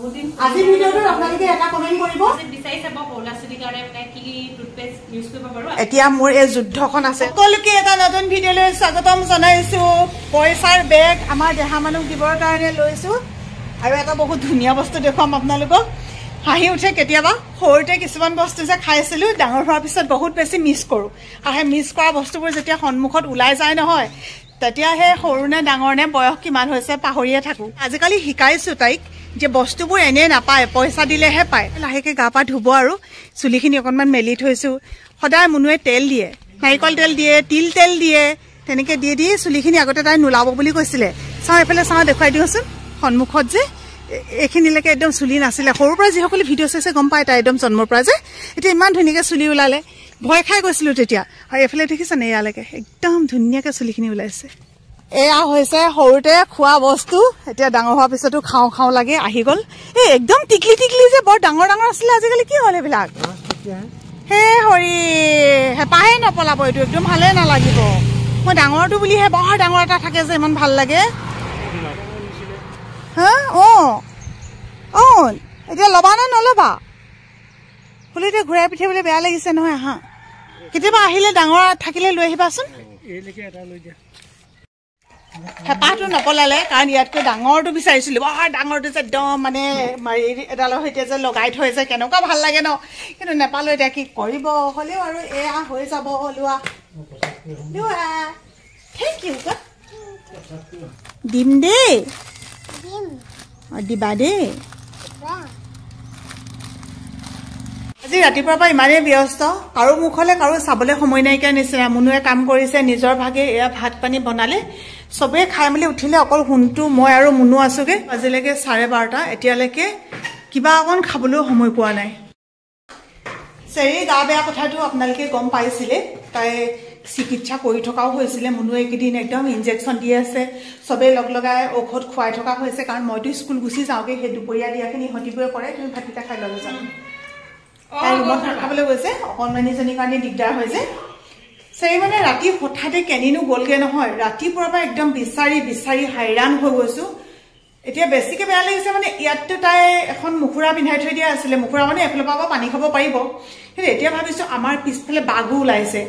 আজি ভিডিওটো আপোনালোকে এটা কমেন্ট কৰিব বিচাৰি চাব পৌলাচুলি কাৰণে মানে কি টুথপেষ্ট ইউজ কৰিব পাৰো এতিয়া মোৰ এই যুদ্ধখন আছে সকলোকে এটা নতুন ভিডিওলৈ স্বাগতম জনাইছো পইচাৰ বেগ আমাৰ দেহা মানুহ দিবৰ কাৰণে লৈছো আৰু এটা বহুত ধুনীয়া বস্তু দেখুৱাম আপোনালোকক হাঁহি উঠে কেতিয়াবা সৰুতে কিছুমান বস্তু যে খাইছিলো ডাঙৰ হোৱাৰ পিছত বহুত বেছি মিছ কৰো আৰু সেই মিছ কৰা বস্তুবোৰ যেতিয়া সন্মুখত ওলাই যায় নহয় তেতিয়া হে সৰু নে ডাঙৰ নে বয়স কিমান হৈছে পাহৰিয়ে থাকো আজিকালি শিকাইছো তাইক যে বস্তুবোৰ এনে নাপায় পইচা দিলেহে পায় লাহেকে গা পা ধুব আৰু চুলিখিনি অকণমান মেলি থৈছো সদায় মুনুৱে তেল দিয়ে নাৰিকল তেল দিয়ে তিল তেল দিয়ে তেনেকে দিয়ে দিয়ে চুলিখিনি আগতে তাই নোলাব বুলি কৈছিলে চাওঁ এফালে চাওঁ দেখুৱাই দিওঁচোন সন্মুখত যে এইখিনিলৈকে একদম চুলি নাছিলে সৰুৰ পৰা যিসকলে ভিডিঅ' চাইছে গম পায় তাই একদম জন্মৰ পৰা যে এতিয়া ইমান ধুনীয়াকৈ চুলি ওলালে ভয় খাই গৈছিলোঁ তেতিয়া আৰু এইফালে দেখিছেনে ইয়ালৈকে একদম ধুনীয়াকৈ চুলিখিনি ওলাইছে এয়া হৈছে সৰুতে খোৱা বস্তু এতিয়া ডাঙৰ হোৱাৰ পিছতো খাওঁ খাওঁ লাগে আহি গ'ল এই একদম টিকলি টিকলি যে বৰ ডাঙৰ ডাঙৰ আছিলে আজিকালি কি হ'ল এইবিলাক হে হৰি হেঁপাহে নপলাব এইটো একদম ভালে নালাগিব মই ডাঙৰটো বুলিহে বৰ ডাঙৰ এটা থাকে যে ইমান ভাল লাগে হা এতিয়া ল'বা নে নল'বা বোলে এতিয়া ঘূৰাই পিঠিয়াবলৈ বেয়া লাগিছে নহয় হা কেতিয়াবা আহিলে ডাঙৰ থাকিলে লৈ আহিবাচোন হেঁপাহটো নপলালে কাৰণ ইয়াতকৈ ডাঙৰটো বিচাৰিছিলো বৰ ডাঙৰটো যে একদম মানে এডালৰ সৈতে যে লগাই থৈ যে কেনেকুৱা ভাল লাগে ন কিন্তু নেপালো এতিয়া কি কৰিব হ'লেও আৰু এয়া হৈ যাব লোৱা থেংক ইউ দিম দেই দিবা দেই আজি ৰাতিপুৱাৰ পৰা ইমানেই ব্যস্ত কাৰো মুখলৈ কাৰো চাবলৈ সময় নাইকিয়া নিচিনা মুনুৱে কাম কৰিছে নিজৰ ভাগে এয়া ভাত পানী বনালে চবেই খাই মেলি উঠিলে অকল শুনটো মই আৰু মুনু আছোগে আজিলৈকে 12:30 এতিয়ালৈকে কিবা অকণ খাবলৈও সময় পোৱা নাই চেৰি গা বেয়া কথাটো আপোনালোকে গম পাইছিলে তাই চিকিৎসা কৰি থকাও হৈছিলে মুনুৱে এইকেইদিন একদম ইনজেকশ্যন দি আছে চবেই লগ লগাই ঔষধ খুৱাই থকা হৈছে কাৰণ মইতো স্কুল গুচি যাওঁগৈ সেই দুপৰীয়া দিয়াখিনি ইহঁতিবোৰে কৰে তুমি ভাতকেইটা খাই ল'ব জানো তাই ৰুমত ভাত খাবলৈ গৈছে অকণমানিজনীৰ কাৰণে দিগদাৰ হৈছে চেৰি মানে ৰাতি হঠাতে কেনিনো গ'লগৈ নহয় ৰাতিপুৱাৰ পৰা একদম বিচাৰি বিচাৰি হাইৰাণ হৈ গৈছো এতিয়া বেছিকৈ বেয়া লাগিছে মানে ইয়াততো তাই এখন মুখুৰা পিন্ধাই থৈ দিয়া আছিলে মুখুৰা মানে এফালৰ পৰা পানী খাব পাৰিব কিন্তু এতিয়া ভাবিছোঁ আমাৰ পিছফালে বাঘো ওলাইছে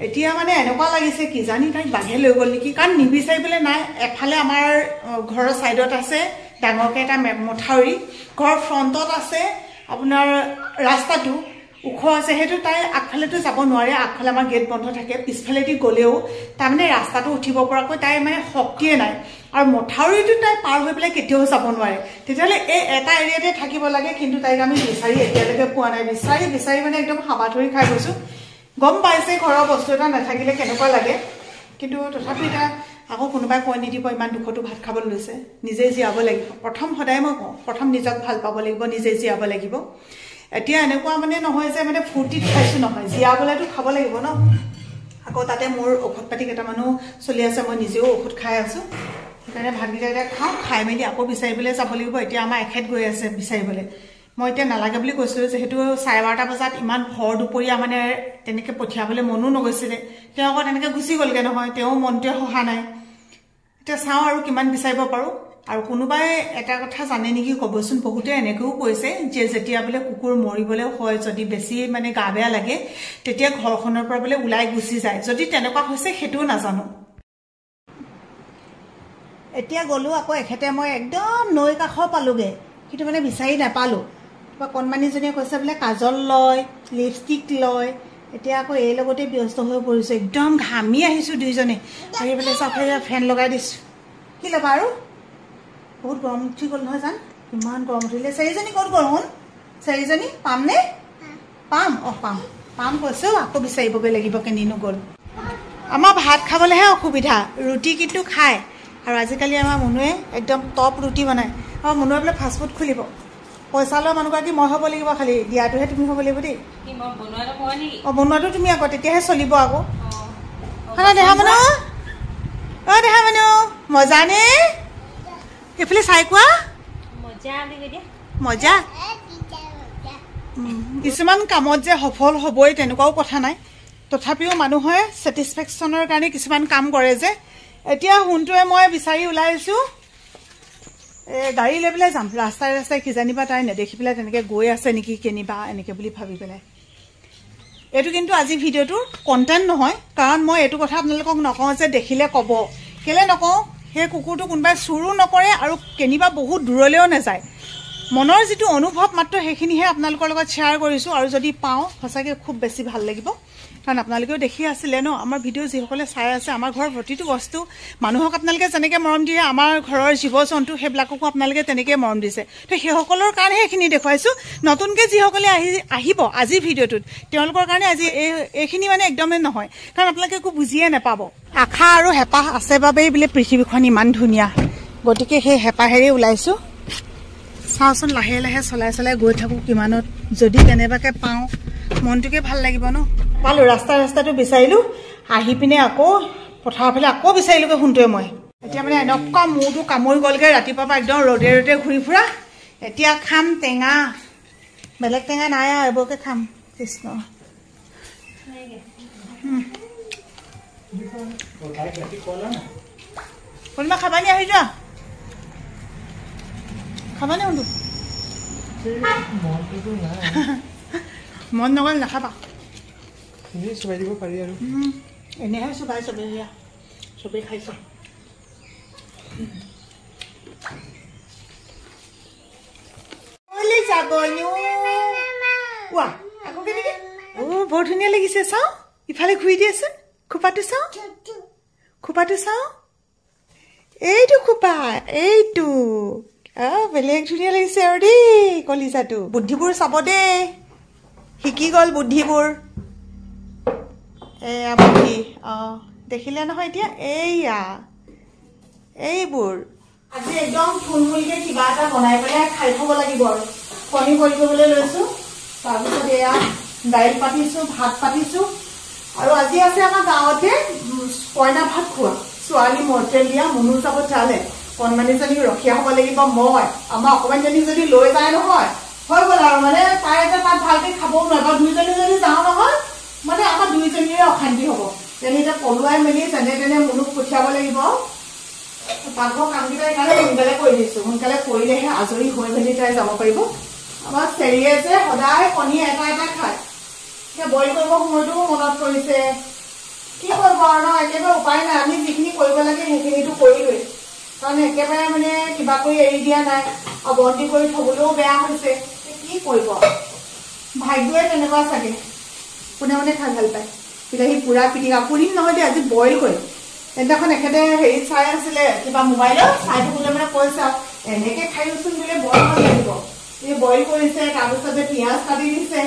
এতিয়া মানে এনেকুৱা লাগিছে কিজানি তাইক বাঘে লৈ গ'ল নেকি কাৰণ নিবিচাৰিবলৈ নাই এফালে আমাৰ ঘৰৰ ছাইডত আছে ডাঙৰকৈ এটা মথাউৰি ঘৰৰ ফ্ৰণ্টত আছে আপোনাৰ ৰাস্তাটো ওখ আছে সেইটো তাই আগফালেতো যাব নোৱাৰে আগফালে আমাৰ গেট বন্ধ থাকে পিছফালেদি গ'লেও তাৰমানে ৰাস্তাটো উঠিব পৰাকৈ তাই মানে শক্তিয়ে নাই আৰু মথাউৰিটো তাই পাৰ হৈ পেলাই কেতিয়াও যাব নোৱাৰে তেতিয়াহ'লে এই এটা এৰিয়াতে থাকিব লাগে কিন্তু তাইক আমি বিচাৰি এতিয়ালৈকে পোৱা নাই বিচাৰি বিচাৰি মানে একদম হাবাথুৰি খাই গৈছোঁ গম পাইছে ঘৰৰ বস্তু এটা নাথাকিলে কেনেকুৱা লাগে কিন্তু তথাপি এতিয়া আকৌ কোনোবাই কৈ নিদিব ইমান দুখতো ভাত খাবলৈ লৈছে নিজে জীয়াব লাগিব প্ৰথম সদায় মই কওঁ প্ৰথম নিজক ভাল পাব লাগিব নিজে জীয়াব লাগিব এতিয়া এনেকুৱা মানে নহয় যে মানে ফূৰ্তিত খাইছোঁ নহয় জীয়াবলৈতো খাব লাগিব ন আকৌ তাতে মোৰ ঔষধ পাতি কেইটামানো চলি আছে মই নিজেও ঔষধ খাই আছোঁ সেইকাৰণে ভাতকেইটা এতিয়া খাওঁ খাই মেলি আকৌ বিচাৰিবলৈ যাব লাগিব এতিয়া আমাৰ এখেত গৈ আছে বিচাৰিবলৈ মই এতিয়া নালাগে বুলি কৈছিলোঁ যিহেতু 12:30 বজাত ইমান ভৰ দুপৰীয়া মানে তেনেকৈ পঠিয়াবলৈ মনো নগৈছিলে তেওঁ আকৌ তেনেকৈ গুচি গ'লগৈ নহয় তেওঁ মনটোৱে সহা নাই এতিয়া চাওঁ আৰু কিমান বিচাৰিব পাৰোঁ আৰু কোনোবাই এটা কথা জানে নেকি ক'বচোন বহুতে এনেকৈও কৈছে যে যেতিয়া বোলে কুকুৰ মৰিবলৈ হয় যদি বেছি মানে গা বেয়া লাগে তেতিয়া ঘৰখনৰ পৰা বোলে ওলাই গুচি যায় যদি তেনেকুৱা হৈছে সেইটোও নাজানো এতিয়া গ'লোঁ আকৌ এখেতে মই একদম নৈ কাষৰ পালোগৈ কিন্তু মানে বিচাৰি নাপালোঁ কিবা কণমানিজনীয়ে কৈছে বোলে কাজল লয় লিপষ্টিক লয় এতিয়া আকৌ এই লগতে ব্যস্ত হৈ পৰিছোঁ একদম ঘামি আহিছোঁ দুইজনে আহি পেলাই চাওক ফেন লগাই দিছোঁ কি ল'বা আৰু বহুত গৰম উঠি গ'ল নহয় জান ইমান গৰম উঠিলে চাৰিজনী ক'ত গ'ল শুন চাৰিজনী পামনে পাম পাম কৈছোঁ আকৌ বিচাৰিবগৈ লাগিব কেনিনো গ'ল আমাৰ ভাত খাবলৈহে অসুবিধা ৰুটি কিন্তু খায় আৰু আজিকালি আমাৰ মুনুৱে একদম টপ ৰুটি বনায় আৰু মুনুৱে বোলে ফাষ্টফুড খুলিব পইচা লোৱা মানুহগৰাকী মই হ'ব লাগিব খালি দিয়াটোহে তুমি হ'ব লাগিব দেই বনোৱাটো তুমি আকৌ তেতিয়াহে চলিব আকৌ দেহা মানুহ দেহা মানুহ মজা নে এইফালে চাই কোৱা মজা কিছুমান কামত যে সফল হ'বই তেনেকুৱাও কথা নাই তথাপিও মানুহে ছেটিছফেকশ্যনৰ কাৰণে কিছুমান কাম কৰে যে এতিয়া হুনটোৱে মই বিচাৰি ওলাইছোঁ গাড়ী লৈ পেলাই যাম ৰাস্তাই ৰাস্তাই কিজানিবা তাই নেদেখি পেলাই তেনেকৈ গৈ আছে নেকি কেনিবা এনেকৈ বুলি ভাবি পেলাই। এইটো কিন্তু আজি ভিডিঅ'টোৰ কণ্টেণ্ট নহয়, কাৰণ মই এইটো কথা আপোনালোকক নকওঁ যে দেখিলে ক'ব। কেলৈ নকওঁ, সেই কুকুৰটো কোনোবাই চুৰো নকৰে আৰু কেনিবা বহুত দূৰলৈও নাযায়। মনৰ যিটো অনুভৱ মাত্ৰ সেইখিনিহে আপোনালোকৰ লগত শ্বেয়াৰ কৰিছোঁ। আৰু যদি পাওঁ সঁচাকৈ খুব বেছি ভাল লাগিব, কাৰণ আপোনালোকেও দেখি আছিলে ন আমাৰ ভিডিঅ' যিসকলে চাই আছে। আমাৰ ঘৰৰ প্ৰতিটো বস্তু মানুহক আপোনালোকে যেনেকৈ মৰম দিয়ে, আমাৰ ঘৰৰ জীৱ জন্তু সেইবিলাককো আপোনালোকে তেনেকৈ মৰম দিছে। তো সেইসকলৰ কাৰণেহে এইখিনি দেখুৱাইছোঁ। নতুনকৈ যিসকলে আহিব আজিৰ ভিডিঅ'টোত, তেওঁলোকৰ কাৰণে আজি এইখিনি মানে একদমেই নহয়, কাৰণ আপোনালোকে একো বুজিয়ে নাপাব। আশা আৰু হেঁপাহ আছে বাবেই বোলে পৃথিৱীখন ইমান ধুনীয়া, গতিকে সেই হেঁপাহেৰেই ওলাইছোঁ। চাওঁচোন লাহে লাহে চলাই চলাই গৈ থাকোঁ, কিমানত যদি কেনেবাকৈ পাওঁ মনটোকে ভাল লাগিব ন। পালোঁ, ৰাস্তাটো বিচাৰিলোঁ, আহি পিনে আকৌ পথাৰৰ ফালে আকৌ বিচাৰিলোগৈ সোণটোৱে মই। এতিয়া মানে এনেকুৱা মূৰটো কামুৰি গ'লগৈ ৰাতিপুৱাৰ পৰা একদম ৰ'দে ৰ'দে ঘূৰি ফুৰা। এতিয়া খাম টেঙা, বেলেগ টেঙা নাই আৰু এইবোৰকে খাম। কৃষ্ণ কোনোবা খাবানি, আহি যোৱা খাবানে সোণটো। মন নগ'ল নাখাবা, চুবাই দিব পাৰি আৰু এনেহে চুবাই চবেই খাইছোঁ। বৰ ধুনীয়া লাগিছে, চাওঁ ইফালে ঘূৰি দিয়েচোন। খোপাটো চাওঁ, এইটো খোপা, এইটো বেলেগ ধুনীয়া লাগিছে আৰু দেই কলিজাটো। বুদ্ধিবোৰ চাব দেই, শিকি গ'ল বুদ্ধিবোৰ। এয়া বুদ্ধি, দেখিলে নহয় এতিয়া। এইবোৰ আজি একদম থুলমূলকৈ কিবা এটা বনাই পেলাই খাই থ'ব লাগিব। আৰু কণী বইল কৰিবলৈ লৈছোঁ, তাৰপিছত এয়া দাইল পাতিছোঁ, ভাত পাতিছোঁ। আৰু আজি আছে আমাৰ গাঁৱতে কইনা ভাত খোৱা, ছোৱালী মৰ্টেল দিয়া। মুনু যাব তালে, কণমানিজনীক ৰখীয়া হ'ব লাগিব মই। আমাৰ অকণমানজনীক যদি লৈ যায় নহয় হৈ গ'ল আৰু, মানে তাই যে তাত ভালকৈ খাবও নোৱাৰে। বা দুইজনী যদি যাওঁ নহয় মানে আমাৰ দুইজনীৰে অশান্তি হ'ব। যেনে এতিয়া পলুৱাই মেলি যেনে তেনে মুনুক পঠিয়াব লাগিব। পাকঘৰ কামকেইটা সেইকাৰণে সোনকালে কৰি দিছোঁ, সোনকালে কৰিলেহে আজৰি হৈ মেলি তাই যাব পাৰিব। আমাৰ চেৰিয়ে যে সদায় কণী এটা এটা খায়, এতিয়া বইল কৰিব সময়টোও মনত পৰিছে। কি কৰিব আৰু ন, একেবাৰে উপায় নাই। আমি যিখিনি কৰিব লাগে সেইখিনিতো কৰিলোৱেই, কাৰণ একেবাৰে মানে কিবা কৰি এৰি দিয়া নাই। আৰু বন্দী কৰি থ'বলৈও বেয়া হৈছে, কি কৰিব। ভাগ্যই তেনেকুৱা চাগে, কোনে কোনে খাই ভাল পায়। বিলাহী পুৰা পিটিকা পুৰিম নহয় দেই, আজি বইল কৰিম। সেইদিনাখন এখেতে হেৰি চাই আছিলে কিবা মোবাইলত, চাই থাকোঁতে মানে কৈছে আৰু এনেকৈ খাইছোন বোলে বৰ ভাল লাগিব। এই বইল কৰিছে, তাৰপিছতে পিঁয়াজ কাটি দিছে,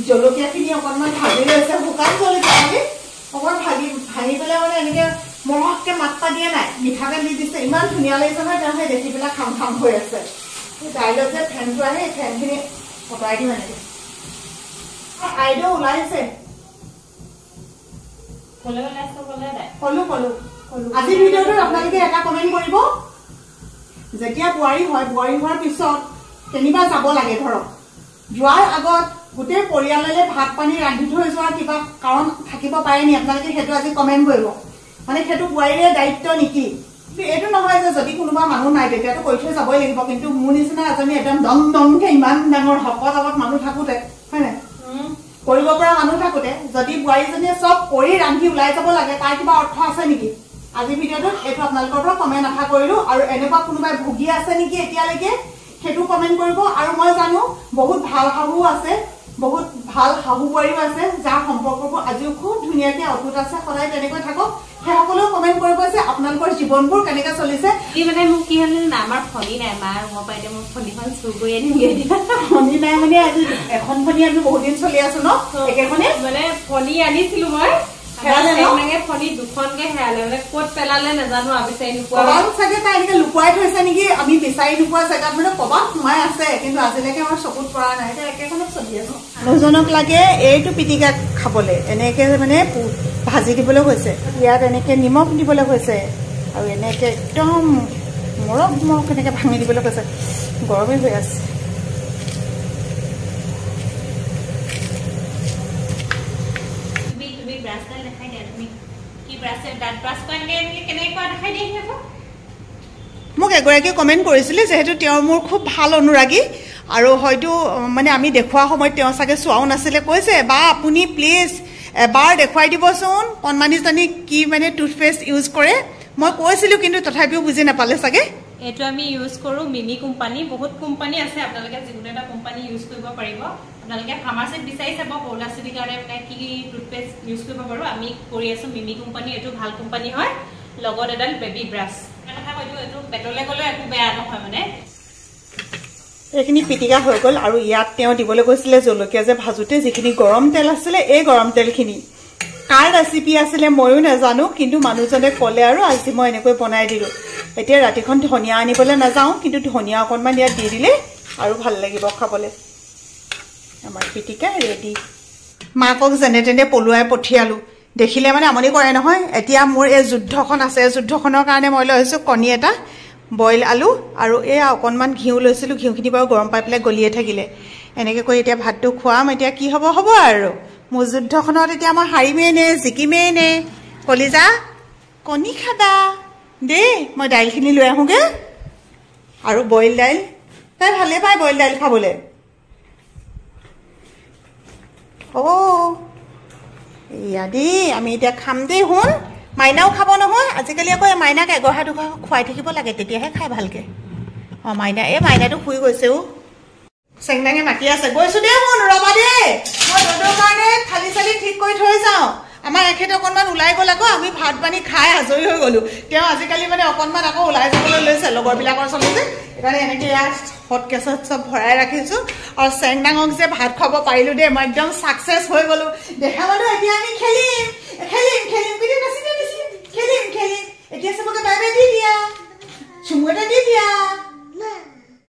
জলকীয়াখিনি অকণমান ভাজি লৈছে, শুকান জলকীয়া অকণমান ভাঙি পেলাই মানে এনেকৈ মৰহকৈ মাত্ৰা দিয়া নাই, মিঠাতেল দি দিছে। ইমান ধুনীয়া লাগিছে নহয়, তেওঁ সেই দেখি পেলাই খাম খাম হৈ আছে। দাইলত যে ফেনটো আহে, ফেনখিনি অঁতৰাই দিওঁ এনেকৈ। আইদেউ ওলাইছে, কলো। আজিৰ ভিডিঅ'টোত আপোনালোকে এটা কমেণ্ট কৰিব, যেতিয়া বোৱাৰী হয়, বোৱাৰী হোৱাৰ পিছত কেনিবা যাব লাগে ধৰক, যোৱাৰ আগত গোটেই পৰিয়াললৈ ভাত পানী ৰান্ধি থৈ যোৱাৰ কিবা কাৰণ থাকিব পাৰে নি? আপোনালোকে সেইটো আজি কমেণ্ট কৰিব। মানে সেইটো বোৱাৰীৰে দায়িত্ব নেকি? এইটো নহয় যে যদি কোনোবা মানুহ নাই তেতিয়াতো কৈ থৈ যাবই লাগিব, কিন্তু মোৰ নিচিনা এজনী একদম দম দমকে ইমান ডাঙৰ শকত আগত মানুহ থাকোঁতে, হয় নাই, কৰিব পৰা মানুহ থাকোঁতে যদি বোৱাৰীজনীয়ে চব কৰি ৰান্ধি ওলাই যাব লাগে, তাৰ কিবা অৰ্থ আছে নেকি? আজিৰ ভিডিঅ'টোত এইটো আপোনালোকৰ পৰা কমেণ্ট আশা কৰিলোঁ। আৰু এনেকুৱা কোনোবাই ভুগি আছে নেকি এতিয়ালৈকে সেইটো কমেণ্ট কৰিব। আৰু মই জানো বহুত ভাল শাহু আছে, বহুত ভাল শাহু বোৱাৰীও আছে, যাৰ সম্পৰ্কবোৰ আজিও খুব ধুনীয়াকৈ অটুট আছে, সদায় তেনেকৈ থাকক। সেইসকলেও কমেণ্ট কৰিব যে আপোনালোকৰ জীৱনবোৰ কেনেকৈ চলিছে। মানে মোক কি হ'ল না, আমাৰ ফণী নাই, মাৰ ৰুমৰ পৰা এতিয়া মোক ফণীখন চুৰ কৰি আনিমগৈ। ফণী নাই মানে আজি এখন ফণী আমি বহুত দিন চলি আছো ন, একেখনে মানে ফণী আনিছিলো মই, ফণী দুখনকে হেৰালে, মানে ক'ত পেলালে নাজানো আৰু বিচাৰি নোপোৱা। চাগে তাই এনেকে লুকুৱাই থৈছে নেকি, আমি বিচাৰি নোপোৱা জেগাত মানে ক'ৰবাত সোমাই আছে, কিন্তু আজিলৈকে আমাৰ চকুত পৰা নাই। এতিয়া একেখনত চলি আছো। মানুহজনক লাগে এইটো পিটিকা খাবলৈ, এনেকে মানে ভাজি দিবলৈ হৈছে, ইয়াত এনেকে নিমখ দিবলৈ হৈছে, আৰু এনেকে একদম মৰক এনেকে ভাঙি দিবলৈ কৈছে। গৰমেই হৈ আছে। মোক এগৰাকীয়ে কমেণ্ট কৰিছিলে যেহেতু তেওঁ মোৰ খুব ভাল অনুৰাগী আৰু হয়তো মানে আমি দেখুওৱা সময়ত তেওঁ চাগে চোৱাও নাছিলে কৈছে বা আপুনি প্লিজ এবাৰ দেখুৱাই দিবচোন কণমানিজনী কি মানে টুথপেষ্ট ইউজ কৰে মই কৈছিলোঁ কিন্তু তথাপিও বুজি নাপালে চাগে এইটো আমি ইউজ কৰোঁ মিমি কোম্পানী বহুত কোম্পানী আছে আপোনালোকে যিকোনো এটা কোম্পানী ইউজ কৰিব পাৰিব আপোনালোকে ফাৰ্মাচীত বিচাৰি চাব সৰু ল'ৰা ছোৱালীৰ কাৰণে মানে কি টুথপেষ্ট ইউজ কৰিব পাৰোঁ আমি কৰি আছোঁ মিমি কোম্পানী এইটো ভাল কোম্পানী হয় লগত এডাল বেবী ব্ৰাছ কথা কৈছোঁ এইটো পেটলৈ গ'লেও একো বেয়া নহয় মানে এইখিনি পিটিকা হৈ গ'ল আৰু ইয়াত তেওঁ দিবলৈ কৈছিলে জলকীয়া যে ভাজোতে যিখিনি গৰম তেল আছিলে এই গৰম তেলখিনি কাৰ ৰেচিপি আছিলে ময়ো নাজানো কিন্তু মানুহজনে ক'লে আৰু আজি মই এনেকৈ বনাই দিলোঁ এতিয়া ৰাতিখন ধনিয়া আনিবলৈ নাযাওঁ কিন্তু ধনিয়া অকণমান ইয়াত দি দিলে আৰু ভাল লাগিব খাবলৈ আমাৰ পিটিকা ৰেডি মাকক যেনে তেনে পলুৱাই পঠিয়ালোঁ দেখিলে মানে আমনি কৰে নহয় এতিয়া মোৰ এই যুদ্ধখন আছে যুদ্ধখনৰ কাৰণে মই লৈছোঁ কণী এটা বইল আলু আৰু এয়া অকণমান ঘিউ লৈছিলোঁ ঘিউখিনি বাৰু গৰম পাই পেলাই গলিয়ে থাকিলে এনেকৈ কৰি এতিয়া ভাতটো খুৱাম এতিয়া কি হ'ব আৰু মোৰ যুদ্ধখনত এতিয়া মই হাৰিমেই নে জিকিমেই নে কলিজা কণী খাবা দেই মই দাইলখিনি লৈ আহোঁগৈ আৰু বইল দাইল তাই ভালেই পায় বইল দাইল খাবলৈ এয়া দেই আমি এতিয়া খাম দেই শুন মাইনাও খাব নহয় আজিকালি আকৌ এই মাইনাক এগঢ়া দুগঢ়া খুৱাই থাকিব লাগে তেতিয়াহে খাই ভালকৈ অঁ মাইনা এই মাইনাটো শুই গৈছেও চেংনাঙে মাতি আছে গৈছোঁ দেই শুন ৰবা দেই মই ৰ'দৰ কাৰণে থালি চালি ঠিক কৰি থৈ যাওঁ আমাৰ এখেত অকণমান ওলাই গ'ল আকৌ আমি ভাত পানী খাই আজৰি হৈ গ'লোঁ তেওঁ আজিকালি মানে অকণমান আকৌ ওলাই যাবলৈ লৈছে লগৰবিলাকৰ চলে যে সেইকাৰণে এনেকৈ ইয়াত হট কেছত চব ভৰাই ৰাখিছোঁ আৰু চেংনাঙক যে ভাত খাব পাৰিলোঁ দেই মই একদম ছাকচেছ হৈ গ'লোঁ দেখা পালোঁ এতিয়া আমি খেলিম কিন্তু খেলিম এতিয়া চবকে বাই বাই দি দিয়া চুমু এটা দি দিয়া